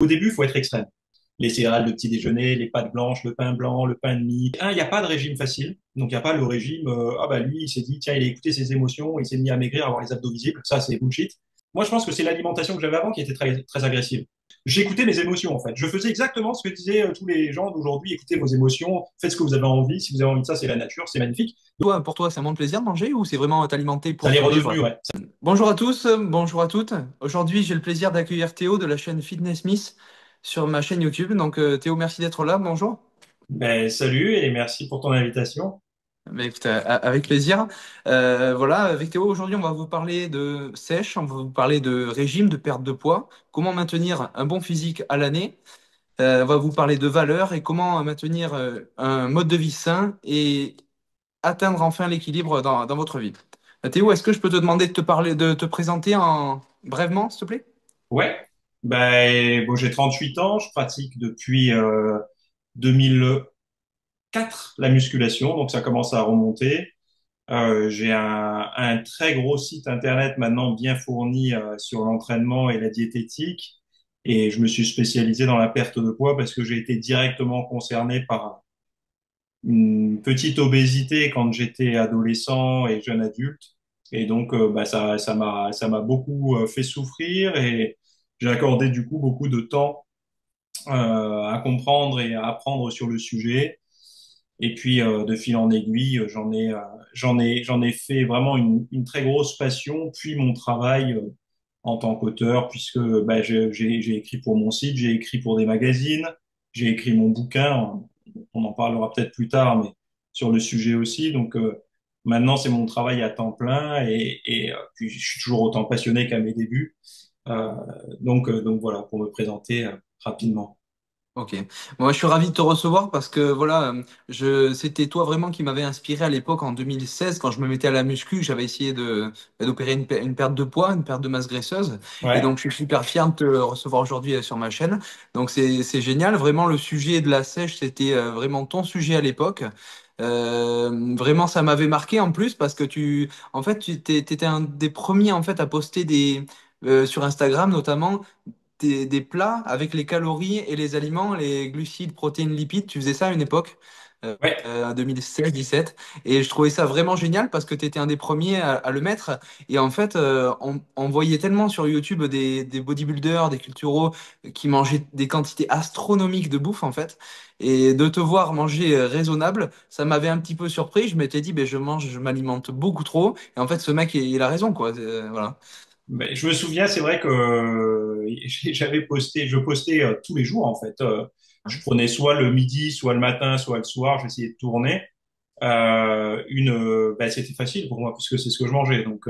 Au début, il faut être extrême. Les céréales de petit déjeuner, les pâtes blanches, le pain blanc, le pain de mie. Il n'y a pas de régime facile. Donc, il n'y a pas le régime, ah bah lui, il s'est dit, tiens, il a écouté ses émotions, il s'est mis à maigrir, à avoir les abdos visibles. Ça, c'est bullshit. Moi, je pense que c'est l'alimentation que j'avais avant qui était très agressive. J'écoutais mes émotions, en fait. Je faisais exactement ce que disaient tous les gens d'aujourd'hui. Écoutez vos émotions, faites ce que vous avez envie. Si vous avez envie de ça, c'est la nature, c'est magnifique. Toi, pour toi, c'est un bon plaisir de manger ou c'est vraiment t'alimenter Ça pour l'est survivre? redevenu, ouais. Bonjour à tous, bonjour à toutes. Aujourd'hui, j'ai le plaisir d'accueillir Théo de la chaîne Fitness Miss sur ma chaîne YouTube. Donc, Théo, merci d'être là. Bonjour. Ben, salut et merci pour ton invitation. Mais écoute, avec plaisir. Voilà, avec Théo, aujourd'hui, on va vous parler de sèche, on va vous parler de régime, de perte de poids, comment maintenir un bon physique à l'année. On va vous parler de valeurs et comment maintenir un mode de vie sain et atteindre enfin l'équilibre dans votre vie. Théo, est-ce que je peux te demander de te parler, de te présenter brièvement, s'il te plaît? Ouais. Ben, bon, j'ai 38 ans, je pratique depuis 2004 la musculation, donc ça commence à remonter. J'ai un très gros site internet maintenant bien fourni sur l'entraînement et la diététique. Et je me suis spécialisé dans la perte de poids parce que j'ai été directement concerné par une petite obésité quand j'étais adolescent et jeune adulte. Et donc, bah, ça m'a beaucoup fait souffrir et j'ai accordé du coup beaucoup de temps à comprendre et à apprendre sur le sujet. Et puis, de fil en aiguille, j'en ai fait vraiment une très grosse passion, puis mon travail en tant qu'auteur, puisque bah, j'ai écrit pour mon site, j'ai écrit pour des magazines, j'ai écrit mon bouquin, on en parlera peut-être plus tard, mais sur le sujet aussi. Donc, maintenant, c'est mon travail à temps plein et puis je suis toujours autant passionné qu'à mes débuts. Euh, donc voilà, pour me présenter rapidement. Ok. Moi, je suis ravi de te recevoir parce que voilà, c'était toi vraiment qui m'avais inspiré à l'époque en 2016 quand je me mettais à la muscu. J'avais essayé d'opérer une perte de poids, une perte de masse graisseuse. Et Ouais. donc, je suis super fier de te recevoir aujourd'hui sur ma chaîne. Donc, c'est génial. Vraiment, le sujet de la sèche, c'était vraiment ton sujet à l'époque. Vraiment, ça m'avait marqué en plus parce que en fait, t'étais un des premiers en fait à poster sur Instagram notamment des plats avec les calories et les aliments, les glucides, protéines, lipides. Tu faisais ça à une époque, Ouais. 2016-17. Et je trouvais ça vraiment génial parce que tu étais un des premiers à le mettre. Et en fait, on voyait tellement sur YouTube des bodybuilders, des culturos qui mangeaient des quantités astronomiques de bouffe, en fait. Et de te voir manger raisonnable, ça m'avait un petit peu surpris. Je m'étais dit, ben, je m'alimente beaucoup trop. Et en fait, ce mec, il a raison, quoi. Voilà. Mais je me souviens, c'est vrai que je postais tous les jours en fait. Je prenais soit le midi, soit le matin, soit le soir. J'essayais de tourner. Bah, c'était facile pour moi puisque c'est ce que je mangeais. Donc,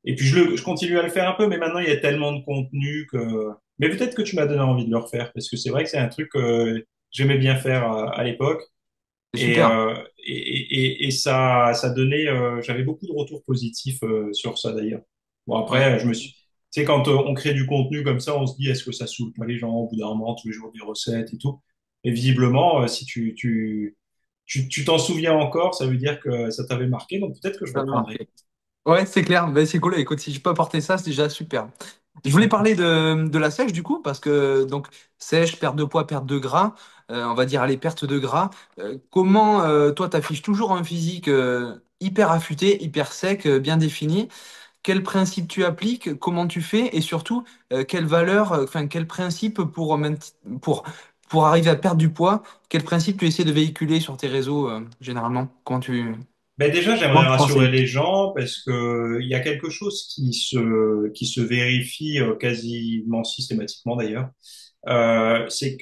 et puis je continue à le faire un peu, mais maintenant il y a tellement de contenu que. Mais peut-être que tu m'as donné envie de le refaire parce que c'est vrai que c'est un truc que j'aimais bien faire à l'époque C'est et, super. euh, et ça donnait. J'avais beaucoup de retours positifs sur ça d'ailleurs. Bon Ouais. après, tu sais, quand on crée du contenu comme ça, on se dit est-ce que ça saoule pas les gens au bout d'un moment, tous les jours des recettes et tout. Et visiblement, si tu t'en souviens encore, ça veut dire que ça t'avait marqué, donc peut-être que je Ça m'a reprendrai. marqué. Ouais, c'est clair. Ben, c'est cool. Écoute, si je peux apporter ça, c'est déjà super. Je voulais parler de la sèche du coup, parce que donc sèche, perte de poids, perte de gras, on va dire allez, perte de gras. Comment toi t'affiches toujours un physique hyper affûté, hyper sec, bien défini? Quels principes tu appliques? Comment tu fais? Et surtout, quelles valeurs, enfin quels principes pour pour arriver à perdre du poids? Quels principes tu essaies de véhiculer sur tes réseaux généralement? Ben déjà, Comment j'aimerais tu rassurer conseilles? les gens parce que il y a quelque chose qui se vérifie quasiment systématiquement d'ailleurs. C'est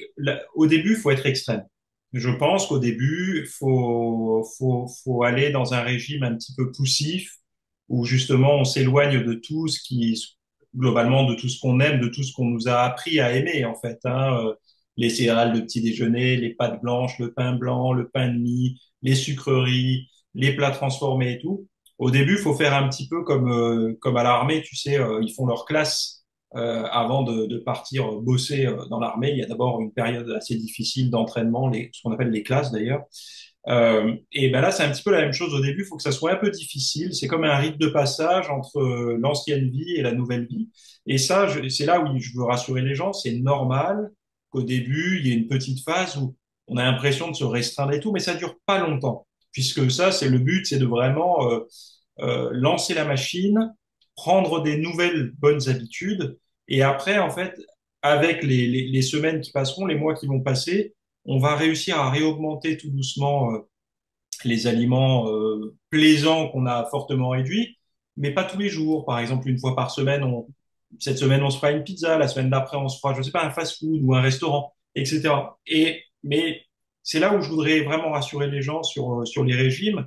au début, il faut être extrême. Je pense qu'au début, faut aller dans un régime un petit peu poussif où justement on s'éloigne de tout ce globalement, de tout ce qu'on aime, de tout ce qu'on nous a appris à aimer en fait. Les céréales de petit déjeuner, les pâtes blanches, le pain blanc, le pain de mie, les sucreries, les plats transformés et tout. Au début, il faut faire un petit peu comme à l'armée, tu sais, ils font leur classe avant de partir bosser dans l'armée. Il y a d'abord une période assez difficile d'entraînement, ce qu'on appelle les classes d'ailleurs. Et ben là, c'est un petit peu la même chose au début. Il faut que ça soit un peu difficile. C'est comme un rite de passage entre l'ancienne vie et la nouvelle vie. Et ça, c'est là où je veux rassurer les gens. C'est normal qu'au début, il y ait une petite phase où on a l'impression de se restreindre et tout, mais ça dure pas longtemps. Puisque ça, c'est le but, c'est de vraiment lancer la machine, prendre des nouvelles bonnes habitudes. Et après, en fait, avec les semaines qui passeront, les mois qui vont passer, on va réussir à réaugmenter tout doucement les aliments plaisants qu'on a fortement réduits, mais pas tous les jours. Par exemple, une fois par semaine, cette semaine, on se fera une pizza, la semaine d'après, on se fera, je sais pas, un fast-food ou un restaurant, etc. Mais c'est là où je voudrais vraiment rassurer les gens sur les régimes.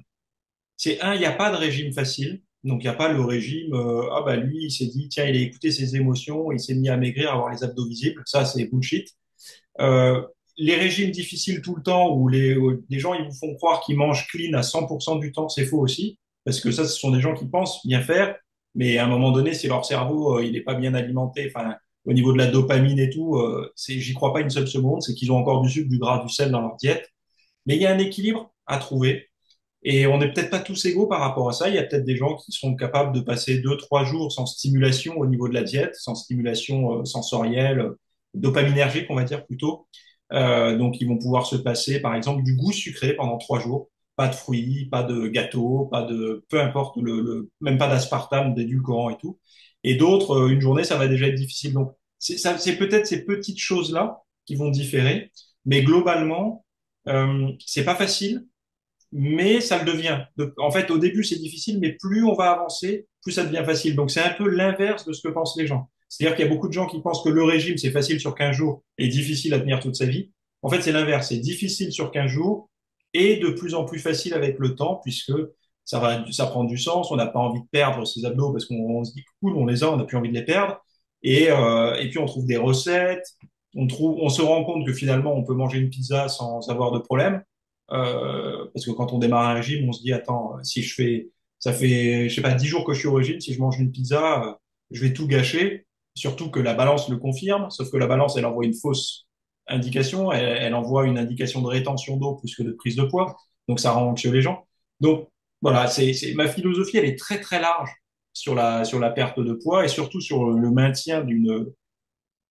C'est un, il n'y a pas de régime facile. Donc, il n'y a pas le régime, ah bah lui, il s'est dit, tiens, il a écouté ses émotions, il s'est mis à maigrir, à avoir les abdos visibles. Ça, c'est bullshit. Euh, les régimes difficiles tout le temps où les gens ils vous font croire qu'ils mangent clean à 100% du temps, c'est faux aussi, parce que ça, ce sont des gens qui pensent bien faire, mais à un moment donné, si leur cerveau il n'est pas bien alimenté, enfin au niveau de la dopamine et tout, j'y crois pas une seule seconde, c'est qu'ils ont encore du sucre, du gras, du sel dans leur diète. Mais il y a un équilibre à trouver. Et on n'est peut-être pas tous égaux par rapport à ça. Il y a peut-être des gens qui sont capables de passer 2, 3 jours sans stimulation au niveau de la diète, sans stimulation sensorielle, dopaminergique, on va dire plutôt. Donc, ils vont pouvoir se passer, par exemple, du goût sucré pendant 3 jours. Pas de fruits, pas de gâteaux, pas de, peu importe même pas d'aspartame, d'édulcorants et tout. Et d'autres, une journée, ça va déjà être difficile. Donc, c'est peut-être ces petites choses-là qui vont différer. Mais globalement, c'est pas facile, mais ça le devient. En fait, au début, c'est difficile, mais plus on va avancer, plus ça devient facile. Donc, c'est un peu l'inverse de ce que pensent les gens. C'est-à-dire qu'il y a beaucoup de gens qui pensent que le régime, c'est facile sur 15 jours et difficile à tenir toute sa vie. En fait, c'est l'inverse. C'est difficile sur 15 jours et de plus en plus facile avec le temps, puisque ça prend du sens. On n'a pas envie de perdre ses abdos parce qu'on se dit cool, on les a, on n'a plus envie de les perdre. Et puis, on trouve des recettes. On se rend compte que finalement, on peut manger une pizza sans avoir de problème. Parce que quand on démarre un régime, on se dit, attends, si ça fait, je sais pas, 10 jours que je suis au régime, si je mange une pizza, je vais tout gâcher. Surtout que la balance le confirme, sauf que la balance, elle envoie une fausse indication, elle envoie une indication de rétention d'eau plus que de prise de poids. Donc ça rend anxieux les gens. Donc voilà, ma philosophie, elle est très très large sur la perte de poids et surtout sur le maintien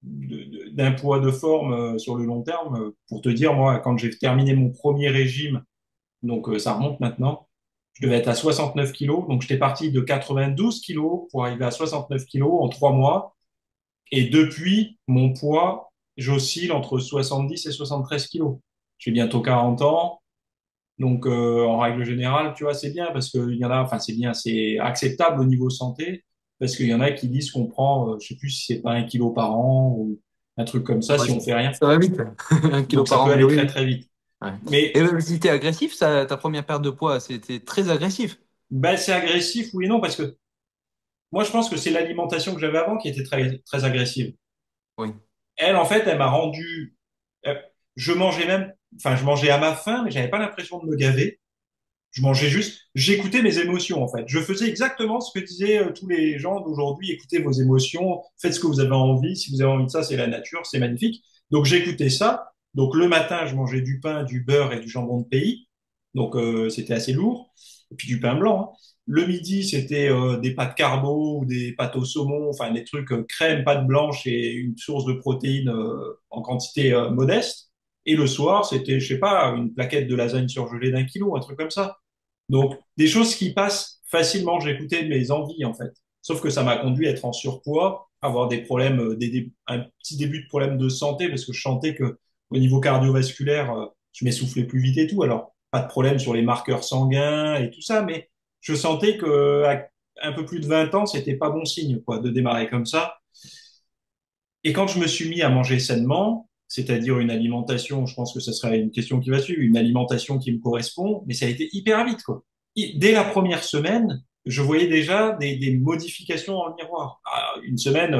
d'un poids de forme sur le long terme. Pour te dire, moi, quand j'ai terminé mon premier régime, donc ça remonte maintenant. Je devais être à 69 kilos, donc j'étais parti de 92 kilos pour arriver à 69 kilos en 3 mois. Et depuis, mon poids, j'oscille entre 70 et 73 kilos. J'ai bientôt 40 ans, donc en règle générale, tu vois, c'est bien parce qu'il y en a, enfin c'est bien, c'est acceptable au niveau santé, parce qu'il y en a qui disent qu'on prend, je sais plus si c'est pas 1 kilo par an ou un truc comme ça Ouais, si on fait rien. ça va vite. 1 kilo Donc ça par an, peut mais aller oui, très oui. très vite. Ouais. Et Mais si t'es agressif, ta première perte de poids, c'était très agressif. ben, c'est agressif, oui et non, parce que moi, je pense que c'est l'alimentation que j'avais avant qui était très, très agressive. Oui. Elle, en fait, elle m'a rendu. euh, je mangeais même. Enfin, je mangeais à ma faim, mais j'avais pas l'impression de me gaver. Je mangeais juste. J'écoutais mes émotions, en fait. Je faisais exactement ce que disaient tous les gens d'aujourd'hui. Écoutez vos émotions, faites ce que vous avez envie. Si vous avez envie de ça, c'est la nature, c'est magnifique. Donc, j'écoutais ça. Donc, le matin, je mangeais du pain, du beurre et du jambon de pays. Donc, c'était assez lourd. Et puis, du pain blanc, hein. Le midi, c'était des pâtes carbo ou des pâtes au saumon, enfin des trucs crème, pâte blanche et une source de protéines en quantité modeste. Et le soir, c'était, je sais pas, une plaquette de lasagne surgelée d'1 kilo, un truc comme ça. Donc, des choses qui passent facilement. J'écoutais mes envies, en fait. Sauf que ça m'a conduit à être en surpoids, avoir des problèmes, un petit début de problème de santé, parce que je sentais que au niveau cardiovasculaire, je m'essoufflais plus vite et tout. Alors, pas de problème sur les marqueurs sanguins et tout ça, mais je sentais que à un peu plus de 20 ans, c'était pas bon signe, quoi, de démarrer comme ça. Et quand je me suis mis à manger sainement, c'est-à-dire une alimentation, je pense que ce sera une question qui va suivre, une alimentation qui me correspond, mais ça a été hyper vite, quoi. Dès la première semaine, je voyais déjà des modifications dans le miroir. Ah, une semaine,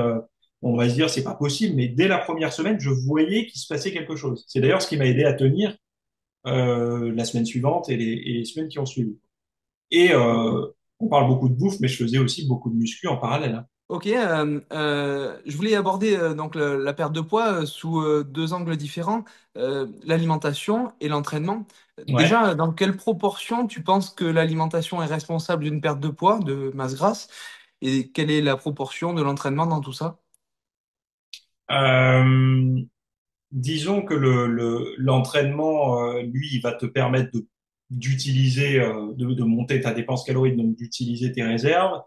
on va se dire c'est pas possible, mais dès la première semaine, je voyais qu'il se passait quelque chose. C'est d'ailleurs ce qui m'a aidé à tenir la semaine suivante et les semaines qui ont suivi. Et on parle beaucoup de bouffe, mais je faisais aussi beaucoup de muscu en parallèle, hein. Ok, je voulais aborder donc la perte de poids sous deux angles différents, l'alimentation et l'entraînement. Ouais. Déjà, dans quelle proportion tu penses que l'alimentation est responsable d'une perte de poids, de masse grasse, et quelle est la proportion de l'entraînement dans tout ça? Euh, Disons que l'entraînement, lui, il va te permettre d'utiliser, de monter ta dépense calorique, donc d'utiliser tes réserves.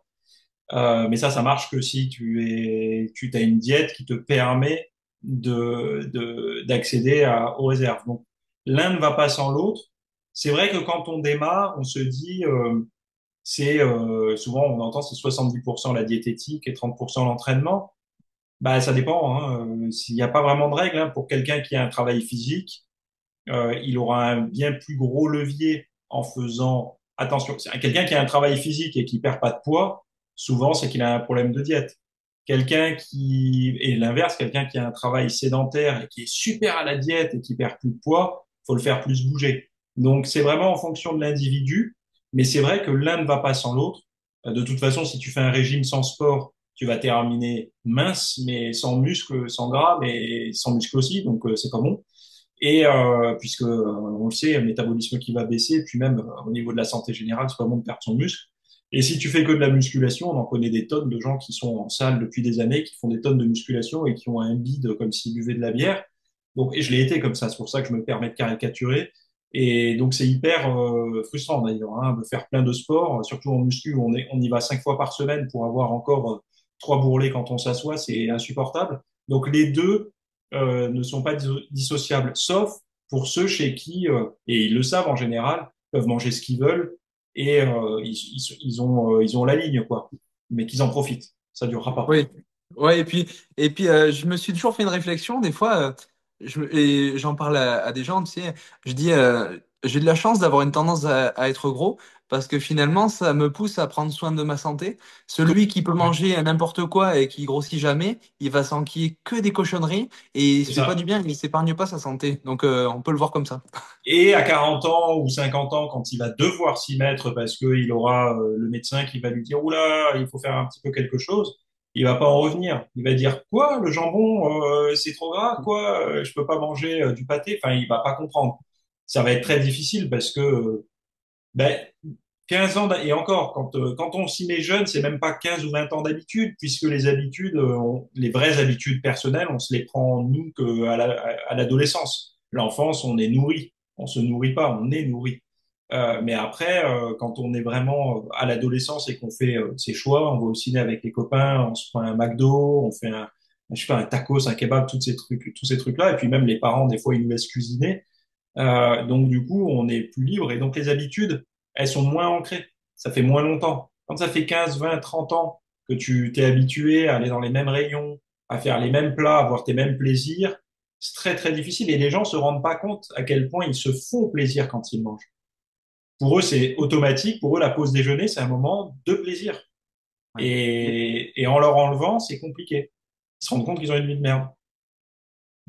Mais ça marche que si tu as une diète qui te permet d'accéder aux réserves. Donc, l'un ne va pas sans l'autre. C'est vrai que quand on démarre, on se dit, souvent on entend c'est 70% la diététique et 30% l'entraînement. Bah, ça dépend, hein. S'il n'y a pas vraiment de règle, hein. Pour quelqu'un qui a un travail physique, il aura un bien plus gros levier en faisant attention. Quelqu'un qui a un travail physique et qui perd pas de poids, souvent c'est qu'il a un problème de diète. Et l'inverse, quelqu'un qui a un travail sédentaire et qui est super à la diète et qui perd plus de poids, faut le faire plus bouger. Donc c'est vraiment en fonction de l'individu, mais c'est vrai que l'un ne va pas sans l'autre. De toute façon, si tu fais un régime sans sport, tu vas terminer mince, mais sans muscle, sans gras, mais sans muscle aussi, donc c'est pas bon. Et puisque on le sait, un métabolisme qui va baisser, puis même au niveau de la santé générale, c'est pas bon de perdre son muscle. Et si tu fais que de la musculation, on en connaît des tonnes de gens qui sont en salle depuis des années, qui font des tonnes de musculation et qui ont un bide comme s'ils buvaient de la bière. Donc, et je l'ai été comme ça, c'est pour ça que je me permets de caricaturer. Et donc c'est hyper frustrant d'ailleurs, hein, de faire plein de sports, surtout en muscu, on y va 5 fois par semaine pour avoir encore trois bourrelets quand on s'assoit, c'est insupportable. Donc les deux ne sont pas dissociables, sauf pour ceux chez qui, et ils le savent en général, peuvent manger ce qu'ils veulent et ils ont la ligne, quoi. Mais qu'ils en profitent. Ça durera pas. Oui, ouais, et puis je me suis toujours fait une réflexion, des fois, et j'en parle à des gens, tu sais, je dis, j'ai de la chance d'avoir une tendance à être gros, parce que finalement, ça me pousse à prendre soin de ma santé. Celui qui peut manger n'importe quoi et qui grossit jamais, il va s'enquiller que des cochonneries, et il C'est se fait pas ça. du bien, il s'épargne pas sa santé. Donc, on peut le voir comme ça. Et à 40 ans ou 50 ans, quand il va devoir s'y mettre parce qu'il aura le médecin qui va lui dire, oula, il faut faire un petit peu quelque chose, il va pas en revenir. Il va dire, quoi, le jambon, c'est trop gras, quoi, je peux pas manger du pâté. Enfin, il va pas comprendre. Ça va être très difficile parce que, ben, 15 ans, et encore, quand on s'y met jeune, c'est même pas 15 ou 20 ans d'habitude, puisque les habitudes, les vraies habitudes personnelles, on se les prend nous à l'adolescence. L'enfance, on est nourri. On se nourrit pas, on est nourri. Mais après, quand on est vraiment à l'adolescence et qu'on fait ses choix, on va au ciné avec les copains, on se prend un McDo, on fait je sais pas, un tacos, un kebab, tous ces trucs-là. Et puis même les parents, des fois, ils nous laissent cuisiner. Donc du coup, on est plus libre et donc les habitudes, elles sont moins ancrées. Ça fait moins longtemps. Quand ça fait 15, 20, 30 ans que tu t'es habitué à aller dans les mêmes rayons, à faire les mêmes plats, à avoir tes mêmes plaisirs, c'est très très difficile et les gens se rendent pas compte à quel point ils se font plaisir quand ils mangent. Pour eux, c'est automatique. Pour eux, la pause déjeuner, c'est un moment de plaisir. Et en leur enlevant, c'est compliqué. Ils se rendent compte qu'ils ont une vie de merde.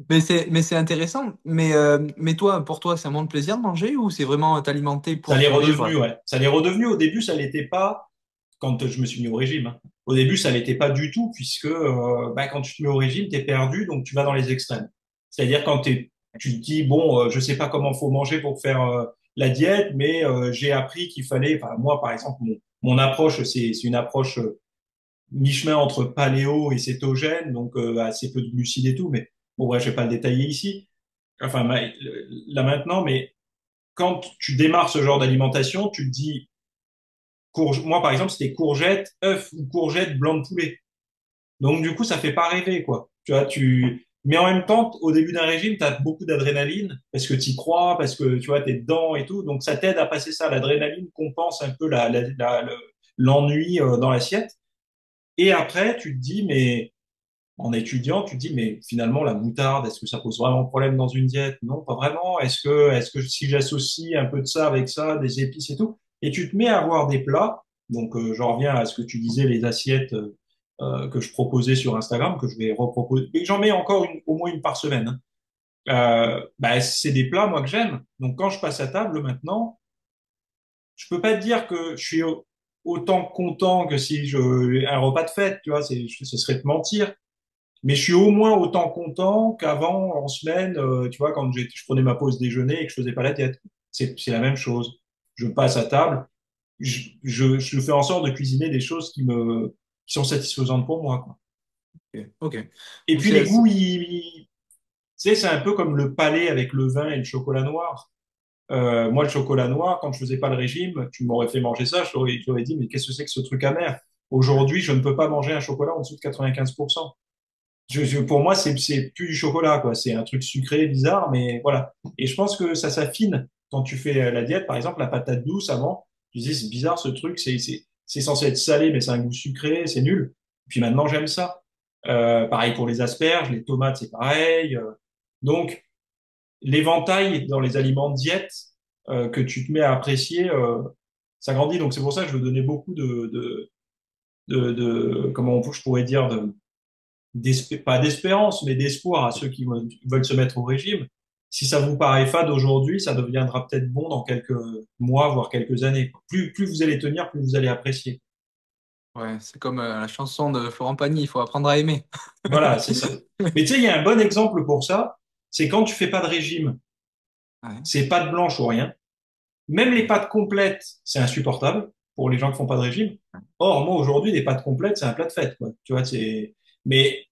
Mais c'est intéressant. Mais toi, pour toi, c'est un moment de plaisir de manger ou c'est vraiment t'alimenter Ça pour l'est survivre? redevenu, ouais. Ça l'est redevenu. Au début, ça l'était pas quand je me suis mis au régime, hein. Au début, ça l'était pas du tout puisque quand tu te mets au régime, t'es perdu, donc tu vas dans les extrêmes. C'est-à-dire tu te dis bon, je sais pas comment faut manger pour faire la diète, mais j'ai appris qu'il fallait. Enfin, moi, par exemple, mon approche, c'est une approche mi-chemin entre paléo et cétogène, donc assez peu de glucides et tout. Mais bon, bref, je vais pas le détailler ici. Enfin, là maintenant, mais quand tu démarres ce genre d'alimentation, tu te dis, moi par exemple, c'était courgette, œuf ou courgette, blanc de poulet. Donc du coup, ça fait pas rêver, quoi. Tu vois, mais en même temps, au début d'un régime, tu as beaucoup d'adrénaline parce que tu y crois, parce que tu vois, t'es dedans et tout. Donc ça t'aide à passer ça. L'adrénaline compense un peu l'ennui dans l'assiette. Et après, tu te dis, mais en étudiant, tu te dis, mais finalement, la moutarde, est-ce que ça pose vraiment problème dans une diète? Non, pas vraiment. Est-ce que si j'associe un peu de ça avec ça, des épices et tout, et tu te mets à avoir des plats, donc j'en reviens à ce que tu disais, les assiettes que je proposais sur Instagram, que je vais reproposer, et j'en mets encore au moins une par semaine, hein. C'est des plats, moi, que j'aime. Donc quand je passe à table maintenant, je peux pas te dire que je suis autant content que si un repas de fête, tu vois, ce serait te mentir. Mais je suis au moins autant content qu'avant en semaine, tu vois, quand je prenais ma pause déjeuner et que je faisais pas la diète. C'est la même chose. Je passe à table, je fais en sorte de cuisiner des choses qui sont satisfaisantes pour moi, quoi. Ok. Ok. Et Donc puis les goûts, tu sais, c'est un peu comme le palais avec le vin et le chocolat noir. Moi, le chocolat noir, quand je faisais pas le régime, tu m'aurais fait manger ça, je t'aurais dit, mais qu'est-ce que c'est que ce truc amer? Aujourd'hui, je ne peux pas manger un chocolat en dessous de 95%. Pour moi, c'est plus du chocolat, quoi. C'est un truc sucré, bizarre, mais voilà. Et je pense que ça s'affine quand tu fais la diète. Par exemple, la patate douce avant, tu disais, c'est bizarre ce truc, c'est censé être salé, mais c'est un goût sucré, c'est nul. Puis maintenant, j'aime ça. Pareil pour les asperges, les tomates, c'est pareil. Donc, l'éventail dans les aliments de diète que tu te mets à apprécier, ça grandit. Donc, c'est pour ça que je veux donner beaucoup comment je pourrais dire, pas d'espérance, mais d'espoir à ceux qui veulent se mettre au régime. Si ça vous paraît fade aujourd'hui, ça deviendra peut-être bon dans quelques mois, voire quelques années. Plus vous allez tenir, plus vous allez apprécier. ouais, c'est comme la chanson de Florent Pagny, il faut apprendre à aimer. Voilà, c'est ça. Mais tu sais, il y a un bon exemple pour ça, c'est quand tu fais pas de régime, Ouais. c'est pâte blanche ou rien. Même les pâtes complètes, c'est insupportable pour les gens qui font pas de régime. Or, moi, aujourd'hui, les pâtes complètes, c'est un plat de fête, quoi. Tu vois, mais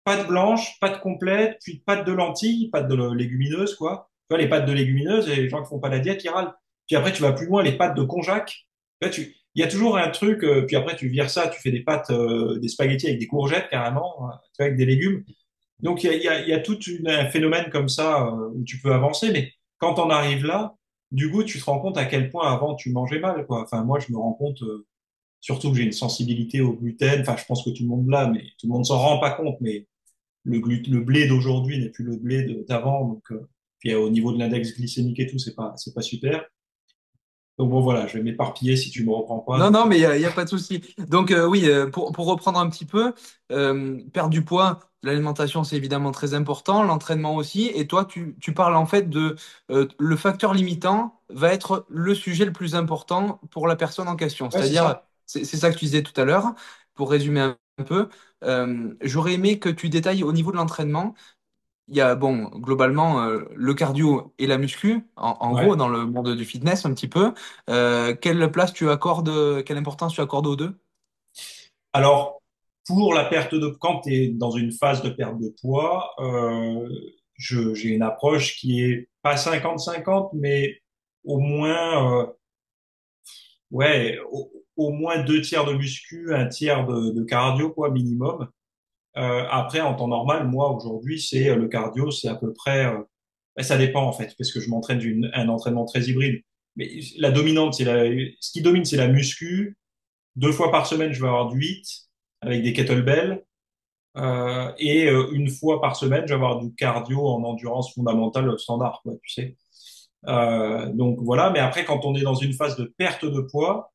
pâte blanche, pâte complète, puis pâte de lentilles, pâte de légumineuses, quoi. Tu vois, les pâtes de légumineuses, et les gens qui font pas la diète, ils râlent. Puis après, tu vas plus loin, les pâtes de konjac. Il y a toujours un truc, puis après, tu vires ça, tu fais des pâtes, des spaghettis avec des courgettes, carrément, tu vois, avec des légumes. Donc, il y a tout un phénomène comme ça, où tu peux avancer, mais quand on arrive là, du coup, tu te rends compte à quel point avant, tu mangeais mal, quoi. Enfin, moi, je me rends compte, surtout que j'ai une sensibilité au gluten. Enfin, je pense que tout le monde l'a, mais tout le monde s'en rend pas compte, mais le blé d'aujourd'hui n'est plus le blé d'avant. Donc, puis au niveau de l'index glycémique et tout, c'est pas super. Donc bon, voilà, je vais m'éparpiller si tu me reprends pas. Non, Donc, non, mais il y a pas de souci. Donc, oui, pour reprendre un petit peu, perdre du poids, l'alimentation, c'est évidemment très important, l'entraînement aussi. Et toi, tu parles en fait de le facteur limitant va être le sujet le plus important pour la personne en question. ouais, c'est C'est-à-dire, ça. c'est ça que tu disais tout à l'heure, pour résumer un peu. J'aurais aimé que tu détailles au niveau de l'entraînement. Il y a, bon, globalement, le cardio et la muscu, en gros, Ouais. dans le monde du fitness, un petit peu. Quelle place tu accordes, quelle importance tu accordes aux deux? Alors, pour la perte de, quand tu es dans une phase de perte de poids, j'ai une approche qui est pas 50-50, mais au moins, ouais, au moins deux tiers de muscu, un tiers de cardio, quoi, minimum. Après, en temps normal, moi, aujourd'hui, le cardio, c'est à peu près, ben, ça dépend, en fait, parce que je m'entraîne un entraînement très hybride. Mais la dominante, ce qui domine, c'est la muscu. 2 fois par semaine, je vais avoir du HIIT avec des kettlebells. Et une fois par semaine, je vais avoir du cardio en endurance fondamentale standard, quoi, tu sais. Donc voilà, mais après, quand on est dans une phase de perte de poids,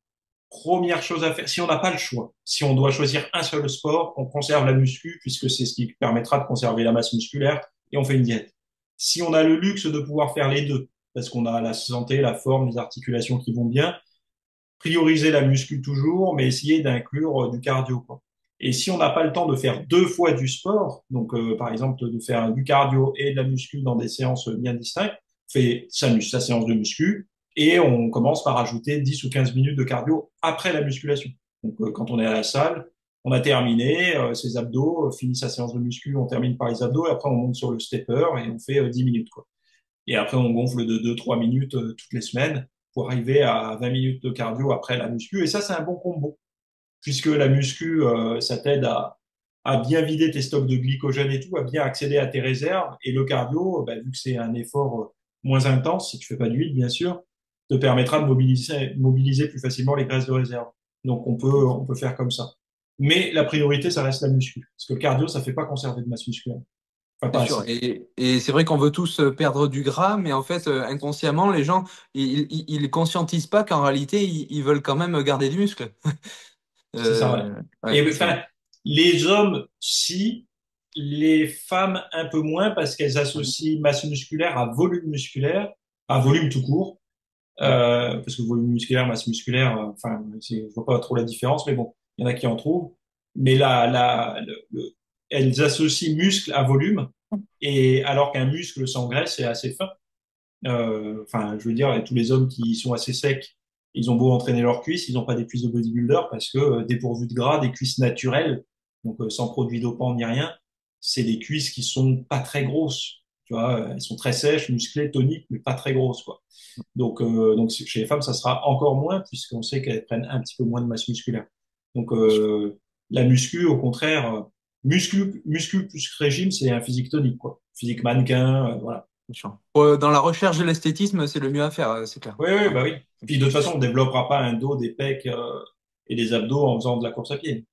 première chose à faire, si on n'a pas le choix, si on doit choisir un seul sport, on conserve la muscu, puisque c'est ce qui permettra de conserver la masse musculaire, et on fait une diète. Si on a le luxe de pouvoir faire les deux, parce qu'on a la santé, la forme, les articulations qui vont bien, prioriser la muscu toujours, mais essayer d'inclure du cardio, quoi. Et si on n'a pas le temps de faire 2 fois du sport, donc par exemple de faire du cardio et de la muscu dans des séances bien distinctes, on fait sa séance de muscu et on commence par ajouter 10 ou 15 minutes de cardio après la musculation. Donc quand on est à la salle, on a terminé ses abdos, fini sa séance de muscu, on termine par les abdos et après on monte sur le stepper et on fait 10 minutes, quoi. Et après, on gonfle de 2-3 minutes toutes les semaines pour arriver à 20 minutes de cardio après la muscu. Et ça, c'est un bon combo, puisque la muscu, ça t'aide à bien vider tes stocks de glycogène et tout, à bien accéder à tes réserves. Et le cardio, bah, vu que c'est un effort moins intense, si tu fais pas d'huile, bien sûr, te permettra de mobiliser plus facilement les graisses de réserve. Donc, on peut faire comme ça. Mais la priorité, ça reste la muscu. Parce que le cardio, ça fait pas conserver de masse musculaire. Enfin, C'est pas sûr. assez. Et c'est vrai qu'on veut tous perdre du gras, mais en fait, inconsciemment, les gens, ils conscientisent pas qu'en réalité, ils veulent quand même garder du muscle. C'est ça, ouais. Ouais, Et c'est. enfin, les hommes, si, les femmes un peu moins parce qu'elles associent masse musculaire à volume tout court. parce que volume musculaire, masse musculaire, enfin, je vois pas trop la différence, mais bon, il y en a qui en trouvent. Mais elles associent muscle à volume, et alors qu'un muscle sans graisse est assez fin. Enfin, je veux dire, tous les hommes qui sont assez secs, ils ont beau entraîner leurs cuisses, ils n'ont pas des cuisses de bodybuilder parce que dépourvues de gras, des cuisses naturelles, donc sans produits dopants ni rien, c'est des cuisses qui sont pas très grosses. Tu vois, elles sont très sèches, musclées, toniques, mais pas très grosses, quoi. Donc chez les femmes, ça sera encore moins puisqu'on sait qu'elles prennent un petit peu moins de masse musculaire. Donc la muscu, au contraire, muscu plus régime, c'est un physique tonique, quoi. Physique mannequin, voilà. Bien sûr. Dans la recherche de l'esthétisme, c'est le mieux à faire, c'est clair. Oui, oui, Ouais. bah oui. Puis de toute façon, on développera pas un dos, des pecs et des abdos en faisant de la course à pied.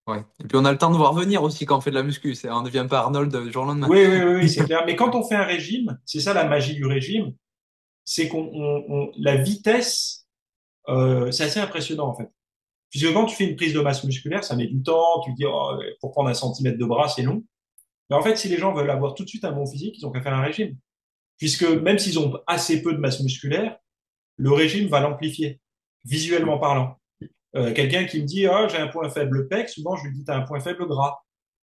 Ouais. Et puis on a le temps de voir venir aussi quand on fait de la muscu. On ne devient pas Arnold du jour au lendemain. Oui, oui, oui, oui, c'est clair. Mais quand on fait un régime, c'est ça la magie du régime, c'est la vitesse, c'est assez impressionnant en fait. Puisque quand tu fais une prise de masse musculaire, ça met du temps. Tu te dis, oh, pour prendre un centimètre de bras, c'est long. Mais en fait, si les gens veulent avoir tout de suite un bon physique, ils ont qu'à faire un régime. Puisque même s'ils ont assez peu de masse musculaire, le régime va l'amplifier, visuellement parlant. Quelqu'un qui me dit, ah, j'ai un point faible pec, souvent je lui dis, tu as un point faible gras.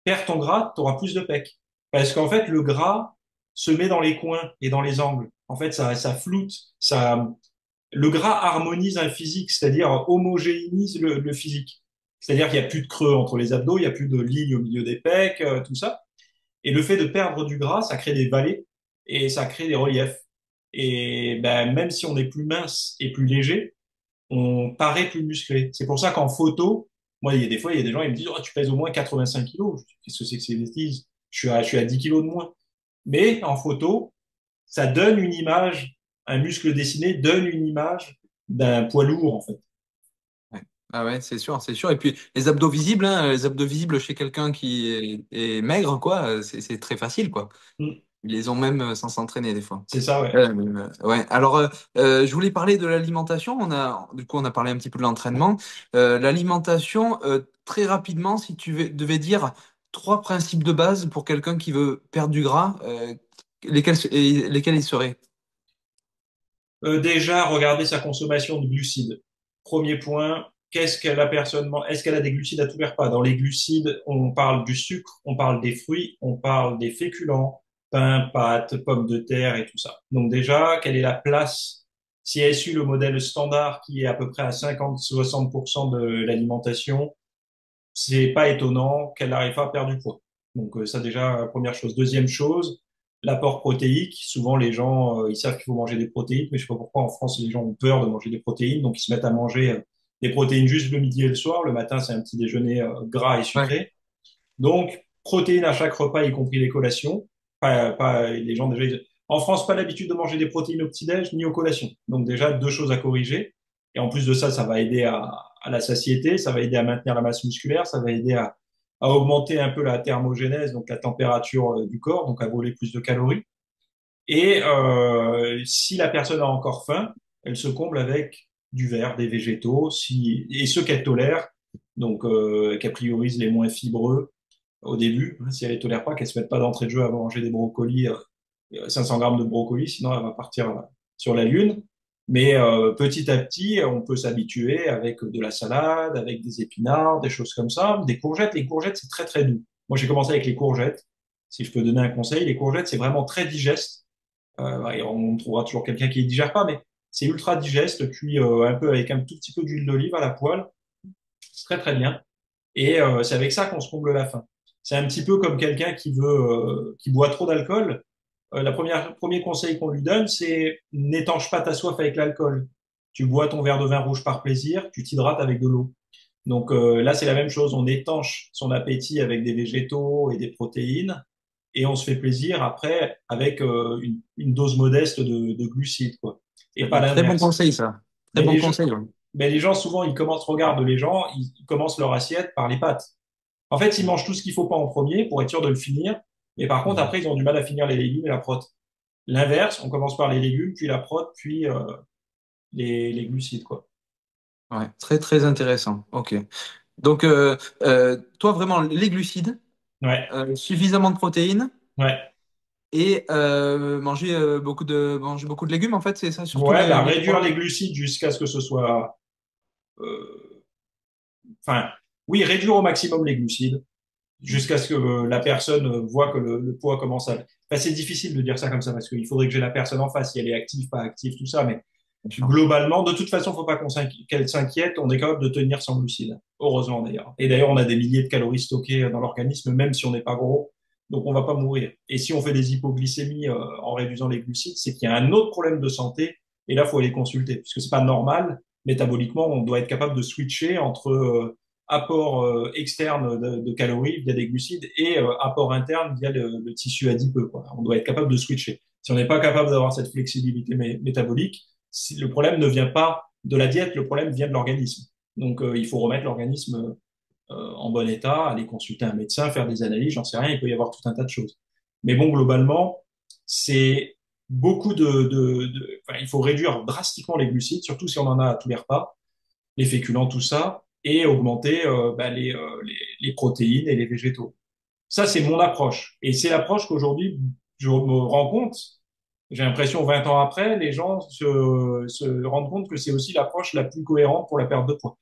Perds ton gras, tu auras plus de pec. Parce qu'en fait, le gras se met dans les coins et dans les angles. En fait, ça floute, le gras harmonise un physique, c'est-à-dire homogénéise le physique. C'est-à-dire qu'il n'y a plus de creux entre les abdos, il n'y a plus de lignes au milieu des pecs, tout ça. Et le fait de perdre du gras, ça crée des vallées et ça crée des reliefs. Et ben, même si on est plus mince et plus léger, on paraît plus musclé. C'est pour ça qu'en photo, moi, il y a des fois, il y a des gens, ils me disent, oh, tu pèses au moins 85 kilos. Qu'est-ce que c'est que ces bêtises? Je suis à 10 kilos de moins. Mais en photo, ça donne une image, un muscle dessiné donne une image d'un poids lourd, en fait. Ouais. Ah ouais, c'est sûr, c'est sûr. Et puis les abdos visibles, hein, les abdos visibles chez quelqu'un qui est maigre, quoi, c'est très facile, quoi. Mm. Ils les ont même sans s'entraîner des fois. C'est ça, ouais. Ouais. Alors, je voulais parler de l'alimentation. Du coup, on a parlé un petit peu de l'entraînement. L'alimentation, très rapidement, si devais dire trois principes de base pour quelqu'un qui veut perdre du gras, lesquels ils seraient? Déjà, regarder sa consommation de glucides. Premier point, qu'est-ce que la personne mange? Est-ce qu'elle a des glucides à tous les repas? Dans les glucides, on parle du sucre, on parle des fruits, on parle des féculents, pain, pâtes, pommes de terre et tout ça. Donc déjà, quelle est la place? Si elle suit le modèle standard qui est à peu près à 50-60% de l'alimentation, c'est pas étonnant qu'elle n'arrive pas à perdre du poids. Donc ça déjà, première chose. Deuxième chose, l'apport protéique. Souvent les gens, ils savent qu'il faut manger des protéines, mais je sais pas pourquoi en France les gens ont peur de manger des protéines, donc ils se mettent à manger des protéines juste le midi et le soir. Le matin, c'est un petit déjeuner gras et Ouais. sucré. Donc protéines à chaque repas, y compris les collations. Les gens déjà, en France, pas l'habitude de manger des protéines au petit-déj ni aux collations. Donc déjà deux choses à corriger. Et en plus de ça, ça va aider à la satiété, ça va aider à maintenir la masse musculaire, ça va aider à augmenter un peu la thermogénèse, donc la température du corps, donc à brûler plus de calories. Et si la personne a encore faim, elle se comble avec du verre, des végétaux, et ceux qu'elle tolère, donc qu'elle priorise les moins fibreux au début. Si elle ne tolère pas, qu'elle se mette pas d'entrée de jeu à manger des brocolis, 500 grammes de brocolis, sinon elle va partir sur la lune. Mais petit à petit, on peut s'habituer avec de la salade, avec des épinards, des choses comme ça, des courgettes. Les courgettes, c'est très très doux. Moi, j'ai commencé avec les courgettes. Si je peux donner un conseil, les courgettes, c'est vraiment très digeste. Et on trouvera toujours quelqu'un qui ne digère pas, mais c'est ultra digeste, cuit un peu avec un tout petit peu d'huile d'olive à la poêle. C'est très très bien. Et c'est avec ça qu'on se comble la faim. C'est un petit peu comme quelqu'un qui boit trop d'alcool. Premier conseil qu'on lui donne, c'est n'étanche pas ta soif avec l'alcool. Tu bois ton verre de vin rouge par plaisir, tu t'hydrates avec de l'eau. Donc là, c'est la même chose. On étanche son appétit avec des végétaux et des protéines, et on se fait plaisir après avec une dose modeste de glucides, quoi. Et pas Très bon l'inverse. conseil, ça. Très Mais bon les gens, conseil. Ouais. mais les gens, souvent, ils commencent, regarde les gens, ils commencent leur assiette par les pâtes. En fait, ils mangent tout ce qu'il faut pas en premier pour être sûr de le finir. Mais par contre, Mhm. après, ils ont du mal à finir les légumes et la prot. L'inverse, on commence par les légumes, puis la prot, puis les glucides, quoi. Ouais, très très intéressant. Ok. Donc, toi, vraiment, les glucides, Ouais, suffisamment de protéines, ouais. et manger beaucoup de légumes, en fait, c'est ça, surtout Ouais, bah, les réduire trois. les glucides jusqu'à ce que ce soit, enfin, oui, réduire au maximum les glucides jusqu'à ce que la personne voit que le poids commence à. Enfin, c'est difficile de dire ça comme ça parce qu'il faudrait que j'ai la personne en face, si elle est active, pas active, tout ça. Mais Bien sûr. globalement, de toute façon, faut pas qu'elle s'inquiète. On est capable de tenir sans glucides. Heureusement d'ailleurs. Et d'ailleurs, on a des milliers de calories stockées dans l'organisme, même si on n'est pas gros. Donc, on va pas mourir. Et si on fait des hypoglycémies en réduisant les glucides, c'est qu'il y a un autre problème de santé. Et là, faut aller consulter, puisque c'est pas normal. Métaboliquement, on doit être capable de switcher entre apport externe de calories via des glucides et apport interne via le tissu adipeux, quoi. On doit être capable de switcher. Si on n'est pas capable d'avoir cette flexibilité métabolique, si, le problème ne vient pas de la diète, le problème vient de l'organisme. Donc, il faut remettre l'organisme en bon état, aller consulter un médecin, faire des analyses, j'en sais rien, il peut y avoir tout un tas de choses. Mais bon, globalement, c'est beaucoup enfin, il faut réduire drastiquement les glucides, surtout si on en a à tous les repas, les féculents, tout ça, et augmenter les protéines et les végétaux. Ça, c'est mon approche. Et c'est l'approche qu'aujourd'hui, je me rends compte, j'ai l'impression 20 ans après, les gens se rendent compte que c'est aussi l'approche la plus cohérente pour la perte de poids.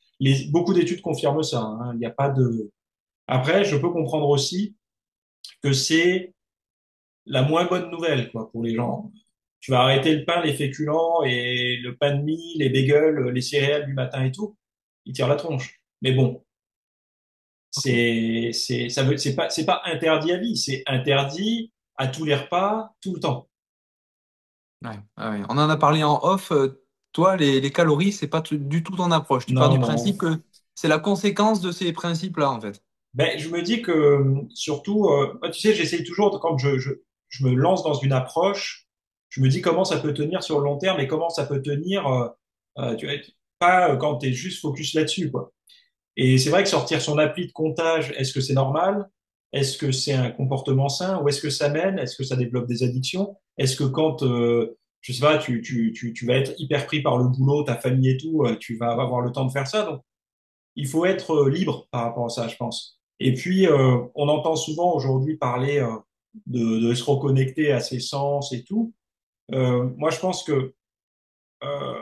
Beaucoup d'études confirment ça, hein. Il n'y a pas de. Après, je peux comprendre aussi que c'est la moins bonne nouvelle, quoi, pour les gens. Tu vas arrêter le pain, les féculents et le pain de mie, les bagels, les céréales du matin et tout. Ils tirent la tronche. Mais bon, Ok. c'est pas interdit à vie, c'est interdit à tous les repas, tout le temps. Ouais, ah ouais. On en a parlé en off. Toi, les calories, c'est pas du tout ton approche. Tu pars Non, du non. principe que c'est la conséquence de ces principes-là, en fait. Ben, je me dis que surtout, moi, tu sais, j'essaye toujours quand je me lance dans une approche, je me dis comment ça peut tenir sur le long terme et comment ça peut tenir, tu vois, pas quand tu es juste focus là-dessus, quoi. Et c'est vrai que sortir son appli de comptage, est-ce que c'est normal? Est-ce que c'est un comportement sain? Où est-ce que ça mène? Est-ce que ça développe des addictions? Est-ce que quand, je sais pas, tu vas être hyper pris par le boulot, ta famille et tout, tu vas avoir le temps de faire ça. Donc, il faut être libre par rapport à ça, je pense. Et puis, on entend souvent aujourd'hui parler de se reconnecter à ses sens et tout. Moi, je pense que euh,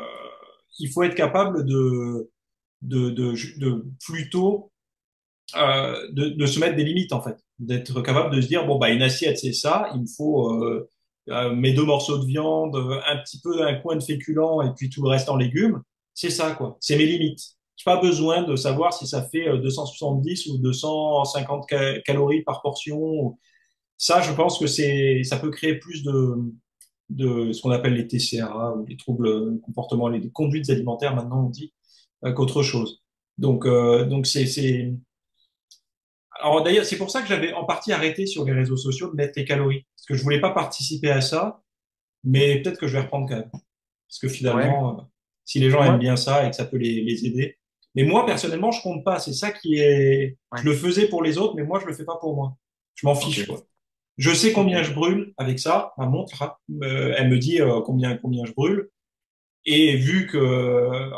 il faut être capable de plutôt de se mettre des limites en fait, d'être capable de se dire bon bah une assiette c'est ça, il me faut mes deux morceaux de viande, un petit peu un coin de féculent et puis tout le reste en légumes, c'est ça quoi, c'est mes limites. J'ai pas besoin de savoir si ça fait 270 ou 250 calories par portion. Ça, je pense que ça peut créer plus de ce qu'on appelle les TCA ou les troubles comportement, les conduites alimentaires maintenant on dit qu'autre chose. Donc alors d'ailleurs, c'est pour ça que j'avais en partie arrêté sur les réseaux sociaux de mettre les calories, parce que je voulais pas participer à ça, mais peut-être que je vais reprendre quand même, parce que Ouais. finalement, si les gens aiment Moi, bien ça et que ça peut les aider. Mais moi, personnellement, je compte pas. C'est ça qui est. ouais. Je le faisais pour les autres, mais moi, je le fais pas pour moi. Je m'en Ok. fiche, quoi. Je sais combien Ok. je brûle avec ça. Ma montre, hein, elle me dit combien je brûle. Et vu que,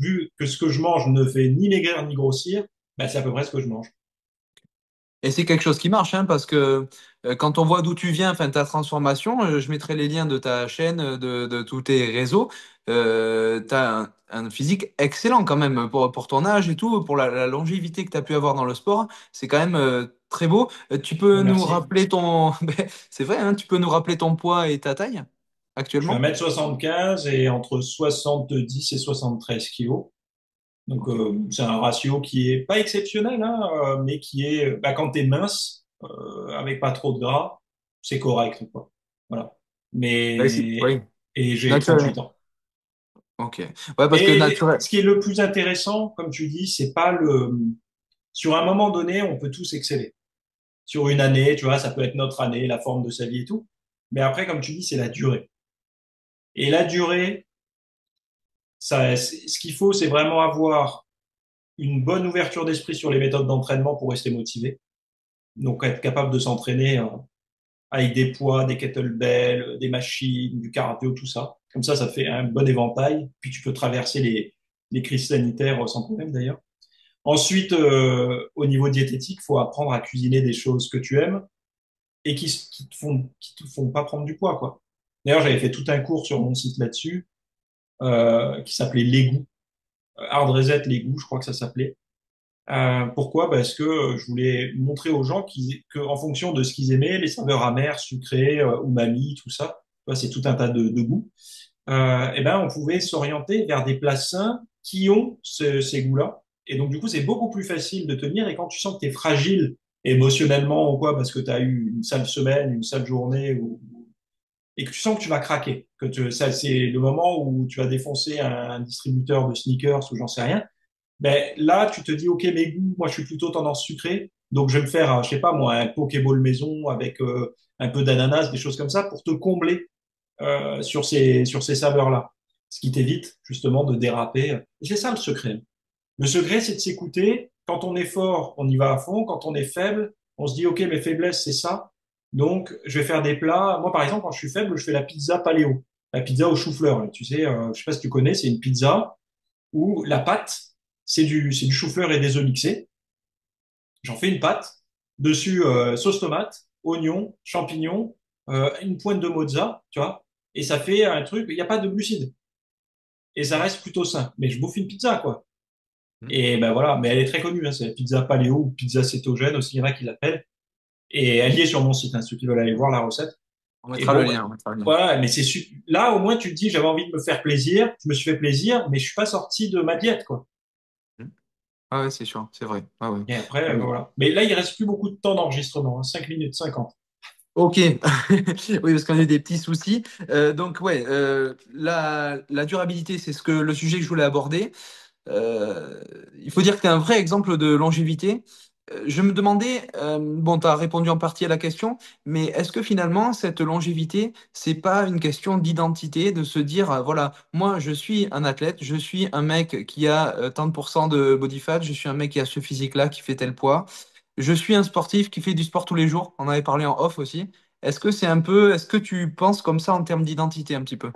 vu que ce que je mange ne fait ni maigrir ni grossir, bah, c'est à peu près ce que je mange. Et c'est quelque chose qui marche, hein, parce que quand on voit d'où tu viens, enfin ta transformation, je mettrai les liens de ta chaîne, de tous tes réseaux. Tu as un physique excellent quand même pour ton âge et tout, pour la longévité que tu as pu avoir dans le sport. C'est quand même très beau. Tu peux Ben, nous merci. rappeler ton... Ben, c'est vrai, hein, tu peux nous rappeler ton poids et ta taille Je fais actuellement? 1m75 et entre 70 et 73 kilos. Donc, Ok. c'est un ratio qui est pas exceptionnel, hein, mais qui est, bah, quand t'es mince, avec pas trop de gras, c'est correct, quoi. Voilà. Ben, si, Mais, oui. et j'ai Naturel. 38 ans. Ok. Ouais, parce que Mais naturel. ce qui est le plus intéressant, comme tu dis, c'est pas sur un moment donné, on peut tous exceller. Sur une année, tu vois, ça peut être notre année, la forme de sa vie et tout. Mais après, comme tu dis, c'est la durée. Et la durée, ce qu'il faut, c'est vraiment avoir une bonne ouverture d'esprit sur les méthodes d'entraînement pour rester motivé. Donc, être capable de s'entraîner avec des poids, des kettlebells, des machines, du cardio, tout ça. Comme ça fait un bon éventail. Puis, tu peux traverser les crises sanitaires sans problème d'ailleurs. Ensuite, au niveau diététique, il faut apprendre à cuisiner des choses que tu aimes et qui te font pas prendre du poids, quoi. D'ailleurs, j'avais fait tout un cours sur mon site là-dessus, qui s'appelait l'égout, Hard Reset l'égout, je crois que ça s'appelait. Pourquoi? Parce que je voulais montrer aux gens que, en fonction de ce qu'ils aimaient, les saveurs amères, sucrées, umami, tout ça, tu vois, c'est tout un tas de goûts. Eh ben, on pouvait s'orienter vers des plats sains qui ont ces goûts-là. Et donc, du coup, c'est beaucoup plus facile de tenir. Et quand tu sens que tu es fragile émotionnellement ou quoi, parce que tu as eu une sale semaine, une sale journée, et que tu sens que tu vas craquer, ça, c'est le moment où tu vas défoncer un distributeur de sneakers ou j'en sais rien, ben là, tu te dis, OK, mes goûts, moi, je suis plutôt tendance sucrée. Donc, je vais me faire, je sais pas, moi, un Pokéball maison avec un peu d'ananas, des choses comme ça, pour te combler sur ces saveurs-là. Ce qui t'évite, justement, de déraper. C'est ça le secret. Le secret, c'est de s'écouter. Quand on est fort, on y va à fond. Quand on est faible, on se dit, OK, mes faiblesses, c'est ça. Donc, je vais faire des plats. Moi, par exemple, quand je suis faible, je fais la pizza paléo. La pizza au chou-fleur. Tu sais, je sais pas si tu connais, c'est une pizza où la pâte, c'est du chou-fleur et des œufs mixés. J'en fais une pâte. Dessus, sauce tomate, oignon, champignons, une pointe de mozza, tu vois. Et ça fait un truc, il n'y a pas de glucides. Et ça reste plutôt sain. Mais je bouffe une pizza, quoi. Et ben voilà, mais elle est très connue, hein, c'est la pizza paléo ou pizza cétogène aussi, il y en a qui l'appellent. Et elle y est sur mon site, hein, ceux qui veulent aller voir la recette. On Et mettra le bon, lien, on mettra le lien. voilà, mais là au moins tu te dis j'avais envie de me faire plaisir, je me suis fait plaisir, mais je suis pas sorti de ma diète, quoi. Ah ouais, c'est sûr, c'est vrai. Ah ouais. Et après, Euh, voilà. Mais là, il reste plus beaucoup de temps d'enregistrement, hein, 5 minutes 50. Ok, oui, parce qu'on a eu des petits soucis. Donc, ouais, la durabilité, c'est le sujet que je voulais aborder. Il faut dire que tu es un vrai exemple de longévité. Je me demandais, bon, tu as répondu en partie à la question, mais est-ce que finalement, cette longévité, c'est pas une question d'identité, de se dire, voilà, moi, je suis un athlète, je suis un mec qui a tant de pourcents de body fat, je suis un mec qui a ce physique-là, qui fait tel poids, je suis un sportif qui fait du sport tous les jours, on avait parlé en off aussi. Est-ce que tu penses comme ça en termes d'identité un petit peu?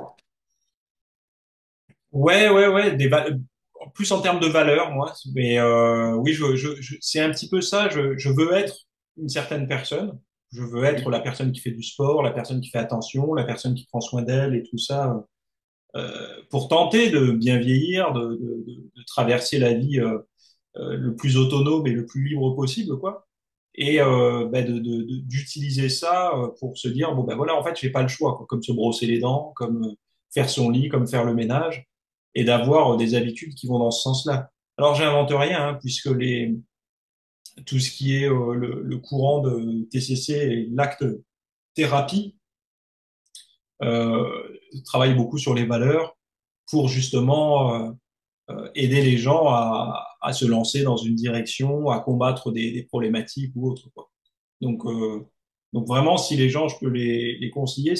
Ouais, ouais, ouais, plus en termes de valeur, moi. Mais oui, c'est un petit peu ça. Je veux être une certaine personne. Je veux être la personne qui fait du sport, la personne qui fait attention, la personne qui prend soin d'elle et tout ça, pour tenter de bien vieillir, de traverser la vie le plus autonome et le plus libre possible, quoi. Et ben, d'utiliser ça pour se dire bon ben voilà, en fait j'ai pas le choix, quoi, comme se brosser les dents, comme faire son lit, comme faire le ménage, et d'avoir des habitudes qui vont dans ce sens-là. Alors j'invente rien, hein, puisque tout ce qui est le courant de TCC et l'acte thérapie travaille beaucoup sur les valeurs pour justement aider les gens à se lancer dans une direction, à combattre des problématiques ou autres, quoi. Donc, euh, donc vraiment, si les gens, je peux les conseiller,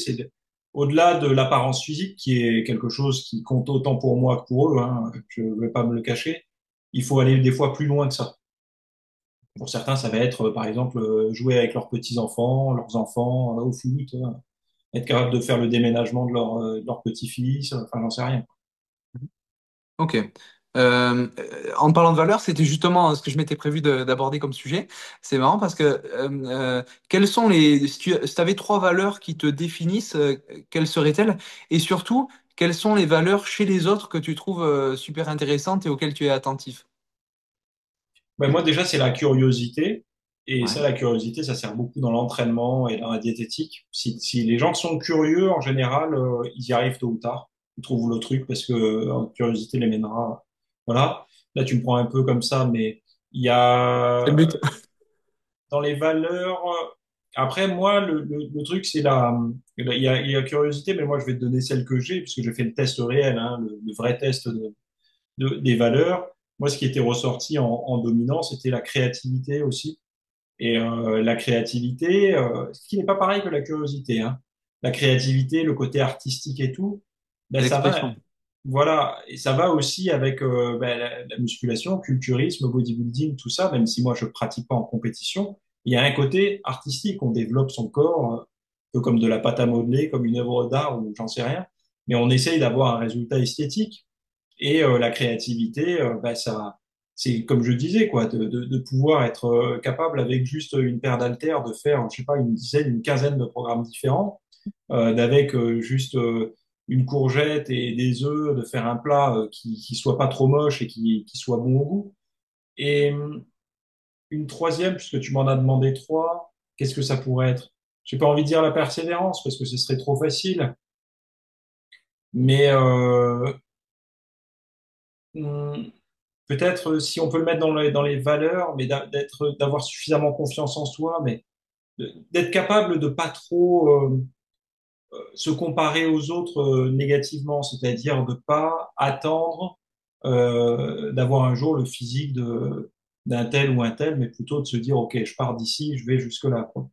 au-delà de l'apparence physique, qui est quelque chose qui compte autant pour moi que pour eux, hein, je ne vais pas me le cacher, il faut aller des fois plus loin que ça. Pour certains, ça va être, par exemple, jouer avec leurs petits-enfants, leurs enfants au foot, être capable de faire le déménagement de leur petit-fils, enfin, j'en sais rien. Ok. En parlant de valeurs, c'était justement ce que je m'étais prévu d'aborder comme sujet. C'est marrant parce que quelles sont si tu avais trois valeurs qui te définissent, quelles seraient-elles? Et surtout, quelles sont les valeurs chez les autres que tu trouves super intéressantes et auxquelles tu es attentif? Ben, moi, déjà, c'est la curiosité. Et Ouais. ça, la curiosité, ça sert beaucoup dans l'entraînement et dans la diététique. Si les gens sont curieux, en général, ils y arrivent tôt ou tard. Ils trouvent le truc parce que la curiosité les mènera. Voilà. Là, tu me prends un peu comme ça, mais il y C'est le a but. dans les valeurs. Après, moi, le truc, c'est il y a curiosité, mais moi, je vais te donner celle que j'ai, puisque j'ai fait le test réel, hein, le vrai test des valeurs. Moi, ce qui était ressorti en dominant, c'était la créativité aussi. Et la créativité, ce qui n'est pas pareil que la curiosité, hein. La créativité, le côté artistique et tout, ben ça va, L'expression. voilà, et ça va aussi avec ben, la musculation, culturisme, bodybuilding, tout ça. Même si moi je pratique pas en compétition, il y a un côté artistique. On développe son corps, un peu comme de la pâte à modeler, comme une œuvre d'art ou j'en sais rien. Mais on essaye d'avoir un résultat esthétique. Et la créativité, ben, c'est comme je disais, quoi, de pouvoir être capable avec juste une paire d'haltères de faire, je sais pas, une dizaine, une quinzaine de programmes différents, d'avec juste une courgette et des œufs, de faire un plat qui soit pas trop moche et qui soit bon au goût. Et une troisième, puisque tu m'en as demandé trois, qu'est-ce que ça pourrait être? J'ai pas envie de dire la persévérance parce que ce serait trop facile, mais hum, peut-être si on peut le mettre dans les valeurs, mais d'avoir suffisamment confiance en soi, mais d'être capable de pas trop se comparer aux autres négativement, c'est-à-dire de pas attendre d'avoir un jour le physique d'un tel ou un tel, mais plutôt de se dire, OK, je pars d'ici, je vais jusque-là, quoi.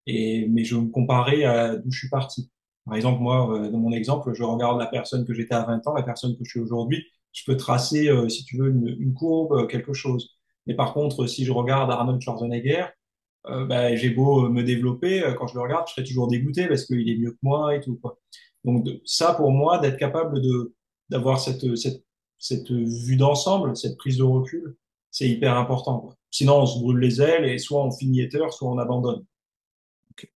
Mais je vais me comparer à d'où je suis parti. Par exemple, moi, dans mon exemple, je regarde la personne que j'étais à 20 ans, la personne que je suis aujourd'hui, je peux tracer, si tu veux, une courbe, quelque chose. Mais par contre, si je regarde Arnold Schwarzenegger, bah, j'ai beau me développer, quand je le regarde, je serai toujours dégoûté parce qu'il est mieux que moi et tout, quoi. Donc ça, pour moi, d'être capable d'avoir cette vue d'ensemble, cette prise de recul, c'est hyper important, quoi. Sinon, on se brûle les ailes et soit on finit étheur, soit on abandonne. Ok.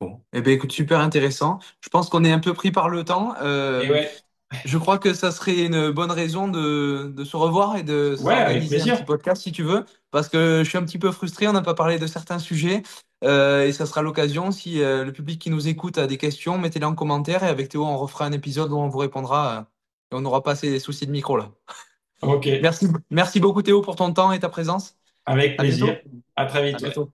Bon. Eh bien, écoute, super intéressant. Je pense qu'on est un peu pris par le temps. Et ouais, Je crois que ça serait une bonne raison de se revoir et de se ouais, avec réorganiser un petit plaisir. podcast si tu veux, parce que je suis un petit peu frustré, on n'a pas parlé de certains sujets, et ça sera l'occasion, si le public qui nous écoute a des questions, mettez-les en commentaire et avec Théo, on refera un épisode où on vous répondra, et on n'aura pas ces soucis de micro là. Ok, Merci beaucoup Théo pour ton temps et ta présence. avec À bientôt. plaisir. À très À vite, ouais. bientôt.